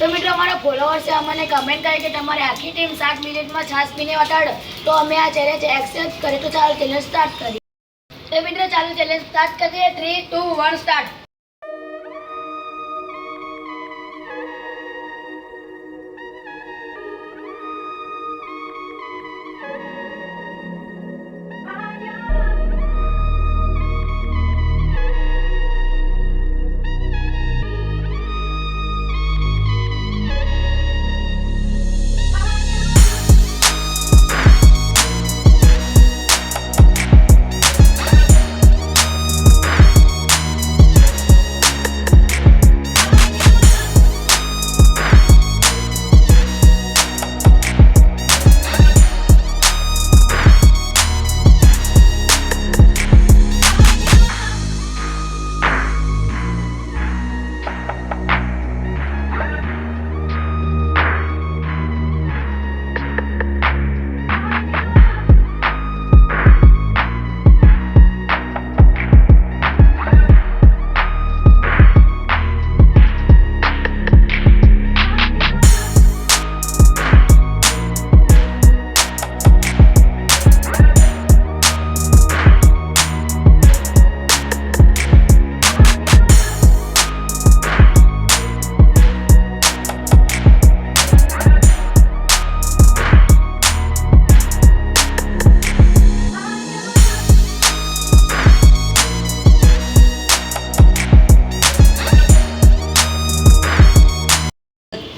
તો મિત્રો અમારા ફોલોઅર્સે અમને કમેન્ટ કરી કે તમારી આખી ટીમ 7 મિનિટમાં છાશ પીને વટાડો તો અમે આ ચેલેન્જ એક્સેપ્ટ કરી. તો ચાલો ચેલેન્જ સ્ટાર્ટ કરીએ. તો મિત્રો ચાલો ચેલેન્જ સ્ટાર્ટ કરીએ. 3 2 1 સ્ટાર્ટ.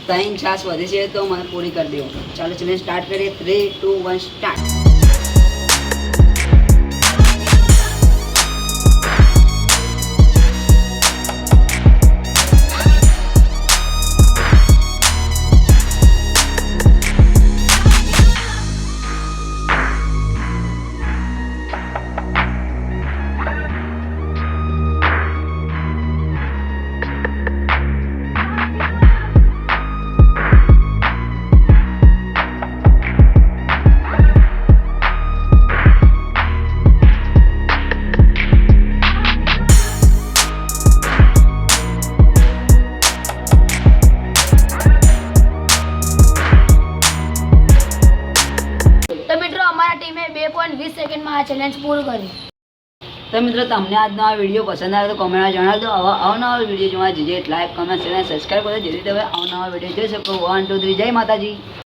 ત્રણ છાશ વધે છે તો મને પૂરી કરી દો. ચાલો ચેલેન્જ સ્ટાર્ટ કરીએ. 3 2 1 સ્ટાર્ટ. તો મિત્રો અમારા ટીમે 2.20 સેકન્ડમાં આ ચેલેન્જ પૂરું કર્યું. તો મિત્રો તમને આજનો આ વિડીયો પસંદ આવે તો કોમેન્ટમાં જણાવી દો. આવા અવનવા વિડીયો જોવા જે લાઈક કમેન્ટ અને સબસ્ક્રાઈબ કરો જેથી તમે અવનવા વિડીયો જોઈ શકો. 1 2 3 જય માતાજી.